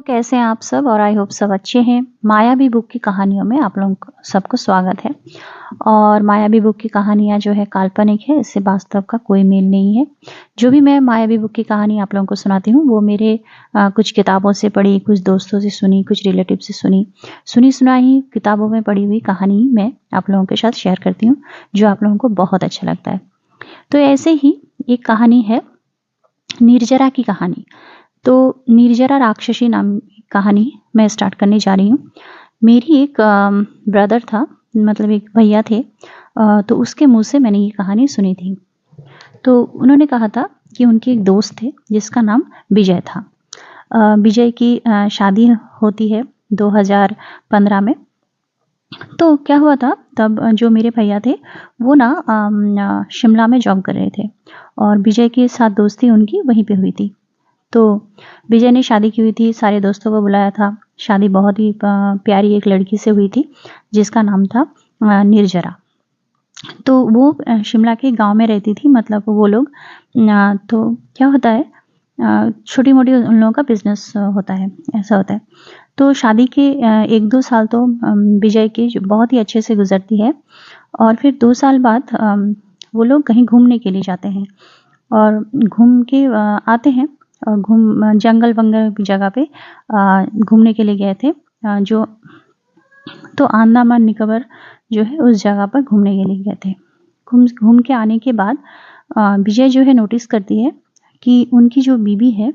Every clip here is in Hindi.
कैसे हैं आप सब और आई होप सब अच्छे हैं। मायावी बुक की कहानियों में आप लोगों को सबको स्वागत है। और मायावी बुक की कहानियाँ जो है काल्पनिक है, इससे वास्तव का कोई मेल नहीं है। जो भी मैं मायावी बुक की कहानी आप लोगों को सुनाती हूँ वो मेरे कुछ किताबों से पढ़ी, कुछ दोस्तों से सुनी, कुछ रिलेटिव से सुनी सुनाई किताबों में पढ़ी हुई कहानी मैं आप लोगों के साथ शेयर करती हूँ, जो आप लोगों को बहुत अच्छा लगता है। तो ऐसे ही एक कहानी है निर्जरा की कहानी। तो निर्जरा राक्षसी नाम की कहानी मैं स्टार्ट करने जा रही हूँ। मेरी एक ब्रदर था, मतलब एक भैया थे, तो उसके मुंह से मैंने ये कहानी सुनी थी। तो उन्होंने कहा था कि उनके एक दोस्त थे जिसका नाम विजय था। विजय की शादी होती है 2015 में। तो क्या हुआ था तब, जो मेरे भैया थे वो ना शिमला में जॉब कर रहे थे और विजय के साथ दोस्ती उनकी वहीं पे हुई थी। तो विजय ने शादी की हुई थी, सारे दोस्तों को बुलाया था। शादी बहुत ही प्यारी एक लड़की से हुई थी जिसका नाम था निर्जरा। तो वो शिमला के गांव में रहती थी, मतलब वो लोग तो क्या होता है, छोटी मोटी उन लोगों का बिजनेस होता है, ऐसा होता है। तो शादी के 1-2 साल तो विजय की बहुत ही अच्छे से गुजरती है और फिर 2 साल बाद वो लोग कहीं घूमने के लिए जाते हैं और घूम के आते हैं और जंगल वंगल की जगह पे घूमने के लिए गए थे। जो तो अंडमान निकोबार जो है उस जगह पर घूमने के लिए गए थे। घूम के आने के बाद विजय जो है नोटिस करती है कि उनकी जो बीवी है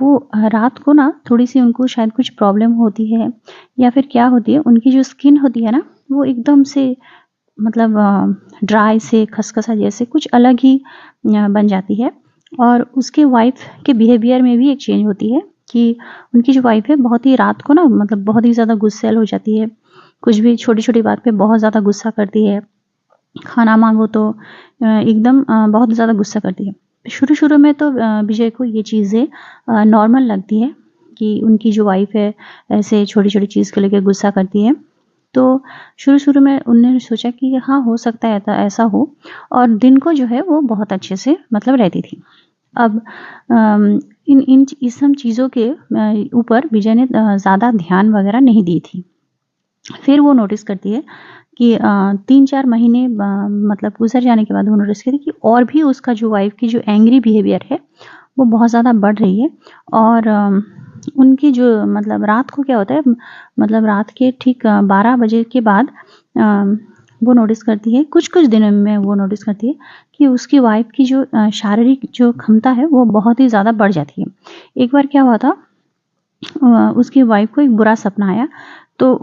वो रात को ना थोड़ी सी उनको शायद कुछ प्रॉब्लम होती है या फिर क्या होती है, उनकी जो स्किन होती है ना वो एकदम से मतलब ड्राई से खसखसा जैसे कुछ अलग ही बन जाती है। और उसके वाइफ के बिहेवियर में भी एक चेंज होती है कि उनकी जो वाइफ है बहुत ही रात को ना मतलब बहुत ही ज़्यादा गुस्सैल हो जाती है, कुछ भी छोटी छोटी बात पे बहुत ज़्यादा गुस्सा करती है। खाना मांगो तो एकदम बहुत ज़्यादा गुस्सा करती है। शुरू शुरू में तो विजय को ये चीज़ें नॉर्मल लगती है कि उनकी जो वाइफ है ऐसे छोटी छोटी चीज़ को लेकर गुस्सा करती है। तो शुरू-शुरू में उन्होंने सोचा कि हाँ, हो सकता है ऐसा हो, और दिन को जो है वो बहुत अच्छे से मतलब रहती थी। अब इन सब चीज़ों के ऊपर विजय ने ज़्यादा ध्यान वगैरह नहीं दी थी। फिर वो नोटिस करती है कि 3-4 महीने मतलब गुज़र जाने के बाद वो नोटिस करती है कि और भी उसका जो वाइफ़ की जो एंग्री बिहेवियर है, वो बहुत ज़्यादा बढ़ रही है। और उनकी जो मतलब रात को क्या होता है, मतलब रात के ठीक 12 बजे के बाद वो नोटिस करती है, कुछ-कुछ दिनों में वो नोटिस करती है कि उसकी वाइफ़ की जो शारीरिक जो क्षमता है, वो बहुत ही ज़्यादा बढ़ जाती है। एक बार क्या हुआ था, उसकी वाइफ़ को एक बुरा सपना आया। तो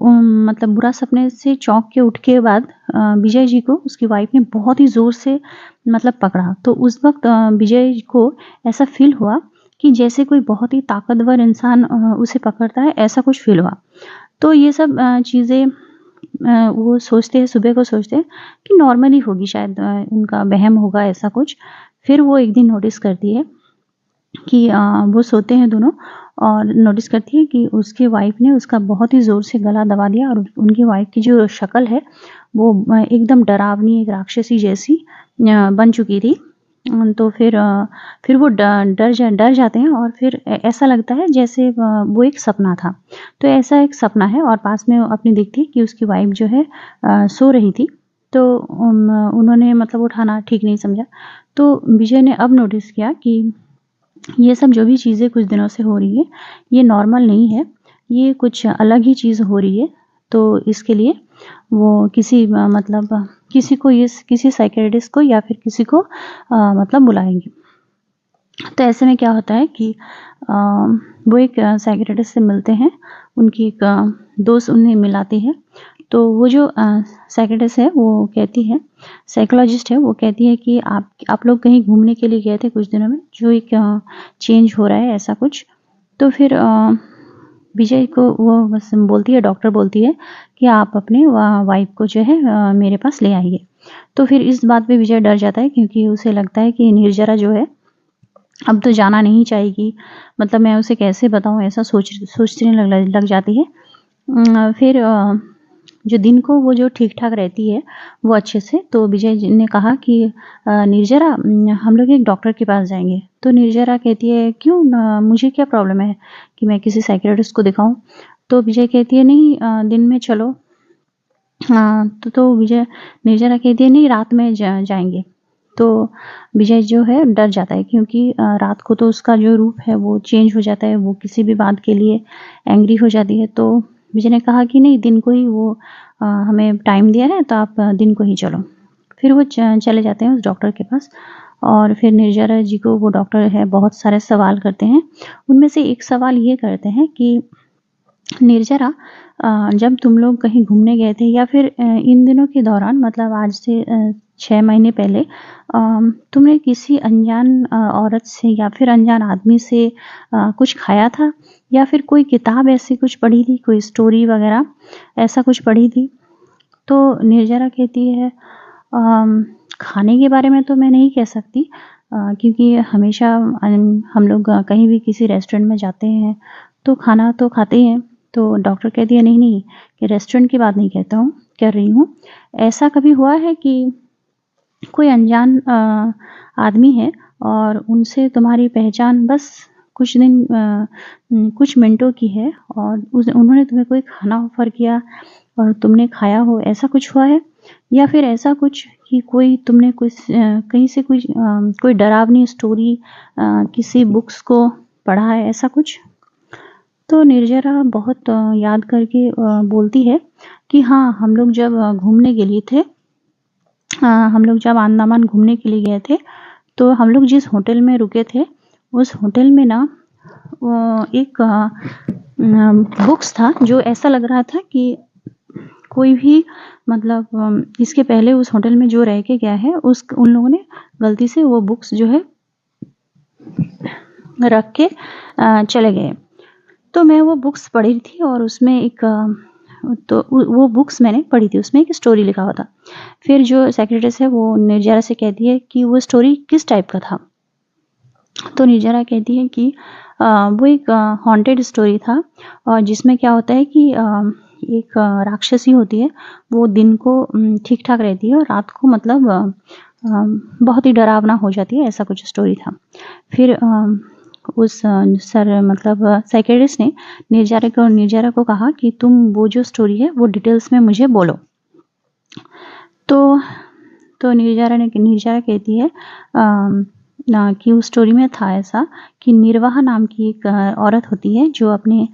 मतलब बुरा सपने से चौंक के उठ के बाद विजय जी को उसकी वाइफ़ ने बहुत ही ज़ोर से मतलब पकड़ा। तो उस वक़्त विजय को ऐसा फ़ील हुआ कि जैसे कोई बहुत ही ताकतवर इंसान उसे पकड़ता है, ऐसा कुछ फ़ील हुआ। तो ये सब चीज़ें वो सोचते हैं, सुबह को सोचते हैं कि नॉर्मल ही होगी शायद, उनका वहम होगा ऐसा कुछ। फिर वो एक दिन नोटिस करती है कि वो सोते हैं दोनों और नोटिस करती है कि उसकी वाइफ़ ने उसका बहुत ही ज़ोर से गला दबा दिया और उनकी वाइफ़ की जो शक्ल है वो एकदम डरावनी, एक राक्षसी जैसी बन चुकी थी। तो फिर वो डर जाते हैं और फिर ऐसा लगता है जैसे वो एक सपना था। तो ऐसा एक सपना है और पास में अपनी दिखती है कि उसकी वाइफ़ जो है सो रही थी। तो उन्होंने मतलब उठाना ठीक नहीं समझा। तो विजय ने अब नोटिस किया कि ये सब जो भी चीज़ें कुछ दिनों से हो रही है, ये नॉर्मल नहीं है, ये कुछ अलग ही चीज़ हो रही है। तो इसके लिए वो मतलब किसी साइकियाट्रिस्ट को या फिर किसी को मतलब बुलाएँगे। तो ऐसे में क्या होता है कि वो एक साइकियाट्रिस्ट से मिलते हैं, उनकी एक दोस्त उन्हें मिलाती है। तो वो जो साइकियाट्रिस्ट है वो कहती है, साइकोलॉजिस्ट है, वो कहती है कि आप लोग कहीं घूमने के लिए गए थे कुछ दिनों में, जो एक चेंज हो रहा है ऐसा कुछ। तो फिर विजय को वो बस बोलती है, डॉक्टर बोलती है कि आप अपने वाइफ़ को जो है मेरे पास ले आइए। तो फिर इस बात पे विजय डर जाता है क्योंकि उसे लगता है कि निर्जरा जो है अब तो जाना नहीं चाहेगी, मतलब मैं उसे कैसे बताऊँ, ऐसा सोचने लग जाती है। फिर जो दिन को वो जो ठीक-ठाक रहती है वो अच्छे से। तो विजय जी ने कहा कि निर्जरा हम लोग एक डॉक्टर के पास जाएँगे। तो निर्जरा कहती है क्यों मुझे क्या प्रॉब्लम है कि मैं किसी साइकियाट्रिस्ट को दिखाऊँ? तो विजय कहती है नहीं दिन में चलो। तो निर्जरा कहती है नहीं रात में जाएँगे। तो विजय जो है डर जाता है क्योंकि रात को तो उसका जो रूप है वो चेंज हो जाता है, वो किसी भी बात के लिए एंग्री हो जाती है। तो विजय ने कहा कि नहीं दिन को ही वो हमें टाइम दिया है तो आप दिन को ही चलो। फिर वो चले जाते हैं उस डॉक्टर के पास और फिर निर्जरा जी को वो डॉक्टर है बहुत सारे सवाल करते हैं। उनमें से एक सवाल ये करते हैं कि निर्जरा जब तुम लोग कहीं घूमने गए थे या फिर इन दिनों के दौरान मतलब आज से 6 महीने पहले तुमने किसी अनजान औरत से या फिर अनजान आदमी से कुछ खाया था? या फिर कोई किताब ऐसी कुछ पढ़ी थी, कोई स्टोरी वगैरह ऐसा कुछ पढ़ी थी? तो निर्जरा कहती है खाने के बारे में तो मैं नहीं कह सकती क्योंकि हमेशा हम लोग कहीं भी किसी रेस्टोरेंट में जाते हैं तो खाना तो खाते ही हैं। तो डॉक्टर कहती है नहीं कि रेस्टोरेंट की बात नहीं कर रही हूँ। ऐसा कभी हुआ है कि कोई अनजान आदमी है और उनसे तुम्हारी पहचान बस कुछ मिनटों की है और उन्होंने तुम्हें कोई खाना ऑफ़र किया और तुमने खाया हो, ऐसा कुछ हुआ है? या फिर ऐसा कुछ कि तुमने कहीं से कोई डरावनी स्टोरी किसी बुक्स को पढ़ा है, ऐसा कुछ? तो निर्जरा बहुत याद करके बोलती है कि हाँ, हम लोग जब घूमने के लिए थे हम लोग जब अंडमान घूमने के लिए गए थे, तो हम लोग जिस होटल में रुके थे, उस होटल में ना एक बुक्स था जो ऐसा लग रहा था कि कोई भी मतलब इसके पहले उस होटल में जो रह के गया है उन लोगों ने गलती से वो बुक्स जो है रख के चले गए। तो मैं वो बुक्स पढ़ी थी और उसमें वो बुक्स मैंने पढ़ी थी, उसमें एक स्टोरी लिखा हुआ था। फिर जो सेक्रेटरीस है वो निर्जरा से कहती है कि वो स्टोरी किस टाइप का था? तो निर्जरा कहती है कि वो एक हॉन्टेड स्टोरी था और जिसमें क्या होता है कि एक राक्षसी होती है, वो दिन को ठीक-ठाक रहती है और रात को मतलब बहुत ही डरावना हो जाती है, ऐसा कुछ स्टोरी था। फिर उस मतलब साइकियाट्रिस्ट ने निर्जरा को कहा कि तुम वो जो स्टोरी है वो डिटेल्स में मुझे बोलो। तो निर्जरा कहती है कि उस स्टोरी में था ऐसा कि निर्वाहा नाम की एक औरत होती है जो अपने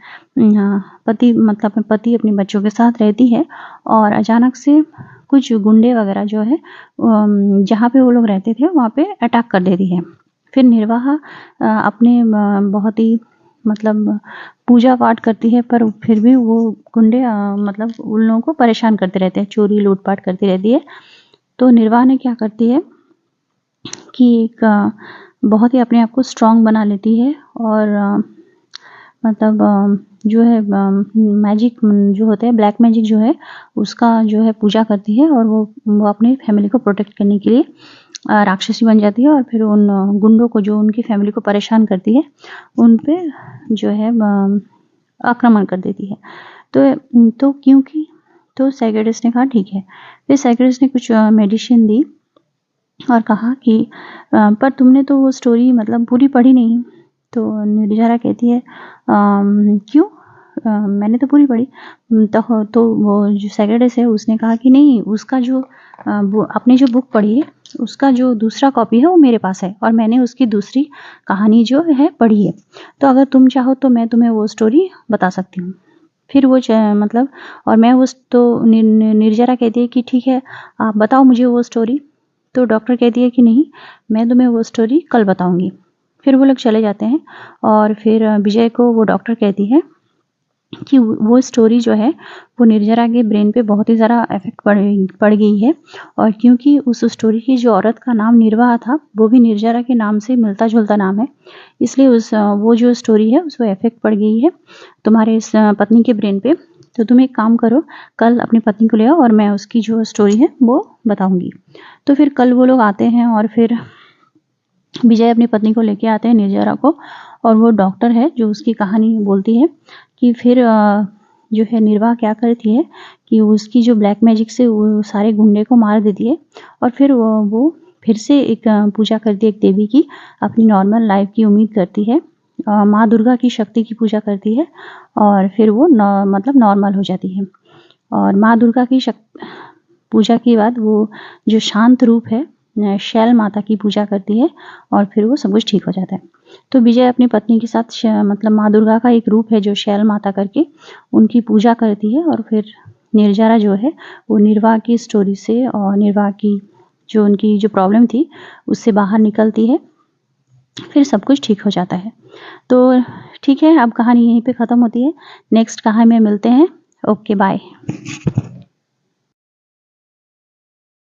पति अपने बच्चों के साथ रहती है और अचानक से कुछ गुंडे वगैरह जो है जहाँ पे वो लोग रहते थे वहाँ पे अटैक कर देती है। फिर निर्वाहा अपने बहुत ही मतलब पूजा पाठ करती है पर फिर भी वो गुंडे मतलब उन लोगों को परेशान करते रहते हैं, चोरी लूटपाट करती रहती है। तो निर्वाहा ने क्या करती है कि एक बहुत ही अपने आप को स्ट्रॉन्ग बना लेती है और मतलब जो है मैजिक जो होते हैं ब्लैक मैजिक जो है उसका जो है पूजा करती है और वो अपनी फैमिली को प्रोटेक्ट करने के लिए राक्षसी बन जाती है और फिर उन गुंडों को जो उनकी फैमिली को परेशान करती है उन पे जो है आक्रमण कर देती है। तो क्योंकि तो साइकियाट्रिस्ट ने कहा ठीक है। फिर साइकियाट्रिस्ट ने कुछ मेडिसिन दी और कहा कि पर तुमने तो वो स्टोरी मतलब पूरी पढ़ी नहीं। तो निर्जरा कहती है क्यों? मैंने तो पूरी पढ़ी। तो वो जो साइकियाट्रिस्ट है उसने कहा कि नहीं उसका जो आपने जो बुक पढ़ी है उसका जो दूसरा कॉपी है वो मेरे पास है और मैंने उसकी दूसरी कहानी जो है पढ़ी है। तो अगर तुम चाहो तो मैं तुम्हें वो स्टोरी बता सकती हूँ। फिर वो मतलब और मैं तो निर्जरा कहती है कि ठीक है आप बताओ मुझे वो स्टोरी। तो डॉक्टर कहती है कि नहीं मैं तुम्हें वो स्टोरी कल बताऊंगी। फिर वो लोग चले जाते हैं और फिर विजय को वो डॉक्टर कहती है कि वो स्टोरी जो है वो निर्जरा के ब्रेन पे बहुत ही ज़्यादा इफेक्ट पड़ गई है और क्योंकि उस स्टोरी की जो औरत का नाम निर्वाहा था वो भी निर्जरा के नाम से मिलता-जुलता नाम है, इसलिए वो जो स्टोरी है उसको इफेक्ट पड़ गई है तुम्हारे इस पत्नी के ब्रेन पे। तो तुम एक काम करो कल अपनी पत्नी को ले आओ और मैं उसकी जो स्टोरी है वो बताऊंगी। तो फिर कल वो लोग आते हैं और फिर विजय अपनी पत्नी को लेके आते हैं निर्जरा को और वो डॉक्टर है जो उसकी कहानी बोलती है कि फिर जो है निर्वाह क्या करती है कि उसकी जो ब्लैक मैजिक से वो सारे गुंडे को मार देती है और फिर वो फिर से एक पूजा करती है एक देवी की, अपनी नॉर्मल लाइफ की उम्मीद करती है। माँ दुर्गा की शक्ति की पूजा करती है और फिर वो मतलब नॉर्मल हो जाती है। और माँ दुर्गा की पूजा के बाद वो जो शांत रूप है शैल माता की पूजा करती है और फिर वो सब कुछ ठीक हो जाता है। तो विजय अपनी पत्नी के साथ मतलब माँ दुर्गा का एक रूप है जो शैल माता करके उनकी पूजा करती है और फिर निर्जरा जो है वो निर्वाह की स्टोरी से और निर्वाह की जो उनकी जो प्रॉब्लम थी उससे बाहर निकलती है, फिर सब कुछ ठीक हो जाता है। तो ठीक है, अब कहानी यहीं पे ख़त्म होती है। नेक्स्ट कहानी में मिलते हैं। Okay bye.